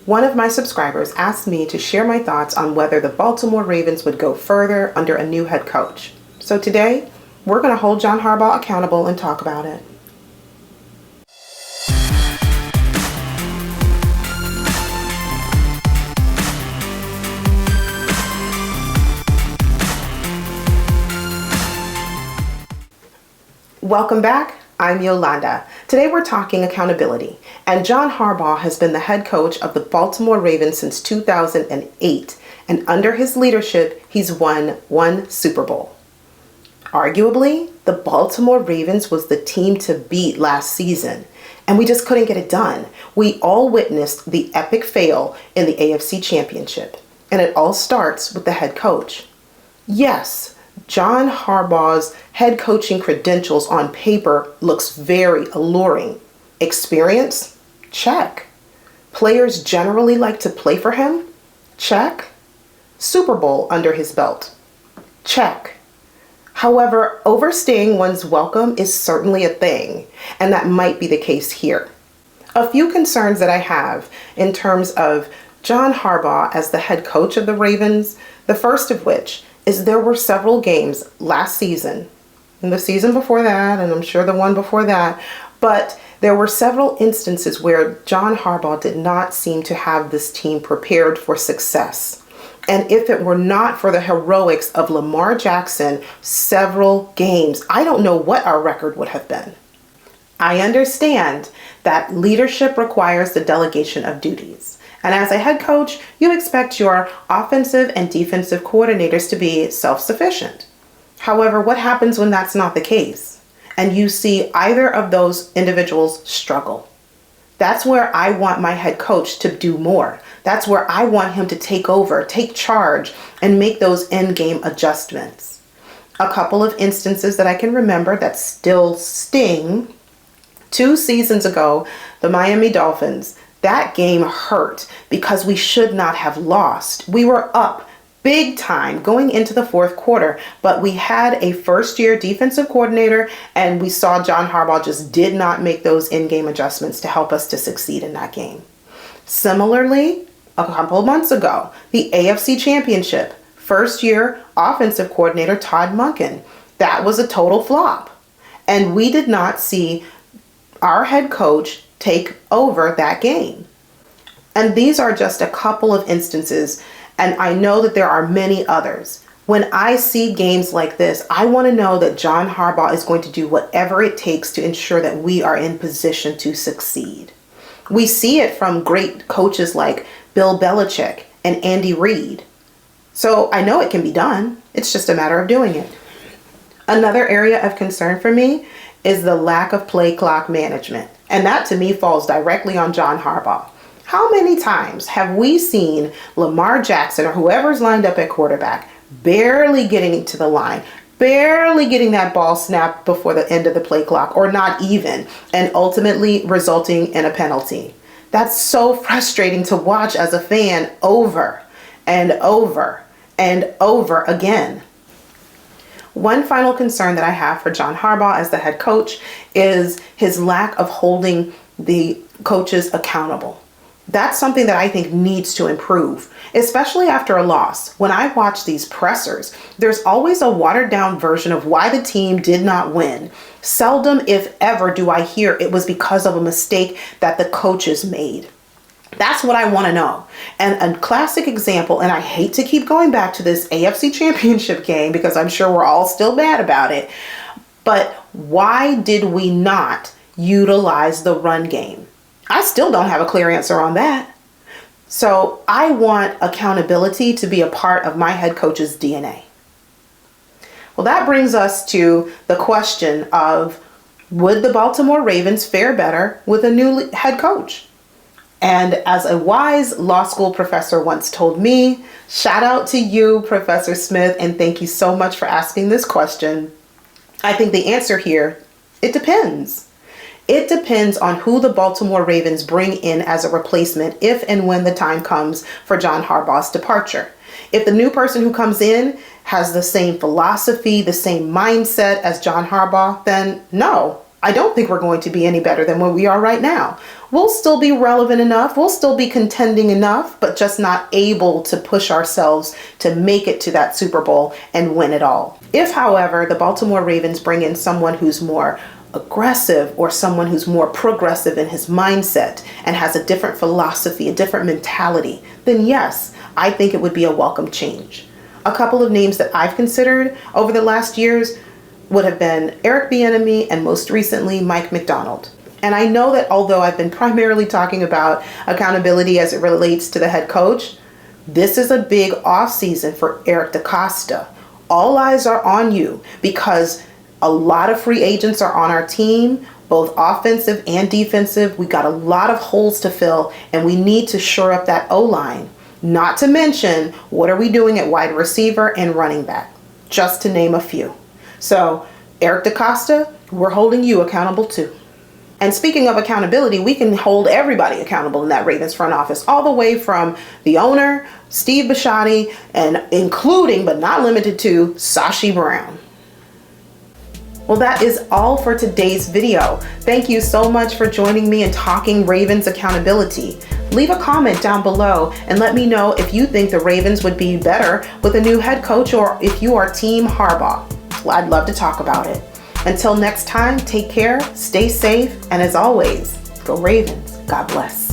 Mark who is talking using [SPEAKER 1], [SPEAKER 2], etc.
[SPEAKER 1] One of my subscribers asked me to share my thoughts on whether the Baltimore Ravens would go further under a new head coach. So today, we're going to hold John Harbaugh accountable and talk about it. Welcome back. I'm Yolanda. Today we're talking accountability, and John Harbaugh has been the head coach of the Baltimore Ravens since 2008, and under his leadership, he's won one Super Bowl. Arguably, the Baltimore Ravens was the team to beat last season, and we just couldn't get it done. We all witnessed the epic fail in the AFC Championship, and it all starts with the head coach. Yes, John Harbaugh's head coaching credentials on paper looks very alluring. Experience? Check. Players generally like to play for him? Check. Super Bowl under his belt? Check. However, overstaying one's welcome is certainly a thing, and that might be the case here. A few concerns that I have in terms of John Harbaugh as the head coach of the Ravens, the first of which is there were several games last season, and the season before that, and I'm sure the one before that, but there were several instances where John Harbaugh did not seem to have this team prepared for success. And if it were not for the heroics of Lamar Jackson, several games, I don't know what our record would have been. I understand that leadership requires the delegation of duties. And as a head coach, you expect your offensive and defensive coordinators to be self-sufficient. However, what happens when that's not the case and you see either of those individuals struggle? That's where I want my head coach to do more. That's where I want him to take over, take charge, and make those in-game adjustments. A couple of instances that I can remember that still sting. 2 seasons ago, the Miami Dolphins, that game hurt because we should not have lost. We were up big time going into the fourth quarter, but we had a first-year defensive coordinator, and we saw John Harbaugh just did not make those in-game adjustments to help us to succeed in that game. Similarly, a couple of months ago, the AFC Championship, first-year offensive coordinator Todd Monken, that was a total flop, and we did not see our head coach take over that game. And these are just a couple of instances, and I know that there are many others. When I see games like this, I want to know that John Harbaugh is going to do whatever it takes to ensure that we are in position to succeed. We see it from great coaches like Bill Belichick and Andy Reid. So I know it can be done. It's just a matter of doing it. Another area of concern for me is the lack of play clock management. And that to me falls directly on John Harbaugh. How many times have we seen Lamar Jackson or whoever's lined up at quarterback barely getting to the line, barely getting that ball snapped before the end of the play clock, or not even, and ultimately resulting in a penalty? That's so frustrating to watch as a fan over and over and over again. One final concern that I have for John Harbaugh as the head coach is his lack of holding the coaches accountable. That's something that I think needs to improve, especially after a loss. When I watch these pressers, there's always a watered down version of why the team did not win. Seldom, if ever, do I hear it was because of a mistake that the coaches made. That's what I want to know. And a classic example, and I hate to keep going back to this AFC Championship game because I'm sure we're all still mad about it, but why did we not utilize the run game? I still don't have a clear answer on that. So I want accountability to be a part of my head coach's DNA. Well, that brings us to the question of, would the Baltimore Ravens fare better with a new head coach? And as a wise law school professor once told me, shout out to you, Professor Smith, and thank you so much for asking this question. I think the answer here, it depends. It depends on who the Baltimore Ravens bring in as a replacement if and when the time comes for John Harbaugh's departure. If the new person who comes in has the same philosophy, the same mindset as John Harbaugh, then no, I don't think we're going to be any better than what we are right now. We'll still be relevant enough, we'll still be contending enough, but just not able to push ourselves to make it to that Super Bowl and win it all. If, however, the Baltimore Ravens bring in someone who's more aggressive or someone who's more progressive in his mindset and has a different philosophy, a different mentality, then yes, I think it would be a welcome change. A couple of names that I've considered over the last years would have been Eric Bieniemy and most recently Mike Macdonald. And I know that although I've been primarily talking about accountability as it relates to the head coach, this is a big off season for Eric DeCosta. All eyes are on you because a lot of free agents are on our team, both offensive and defensive. We got a lot of holes to fill and we need to shore up that O-line. Not to mention, what are we doing at wide receiver and running back? Just to name a few. So, Eric DeCosta, we're holding you accountable too. And speaking of accountability, we can hold everybody accountable in that Ravens front office, all the way from the owner, Steve Bisciotti, and including but not limited to Sashi Brown. Well, that is all for today's video. Thank you so much for joining me in talking Ravens accountability. Leave a comment down below and let me know if you think the Ravens would be better with a new head coach or if you are Team Harbaugh. Well, I'd love to talk about it. Until next time, take care, stay safe, and as always, go Ravens. God bless.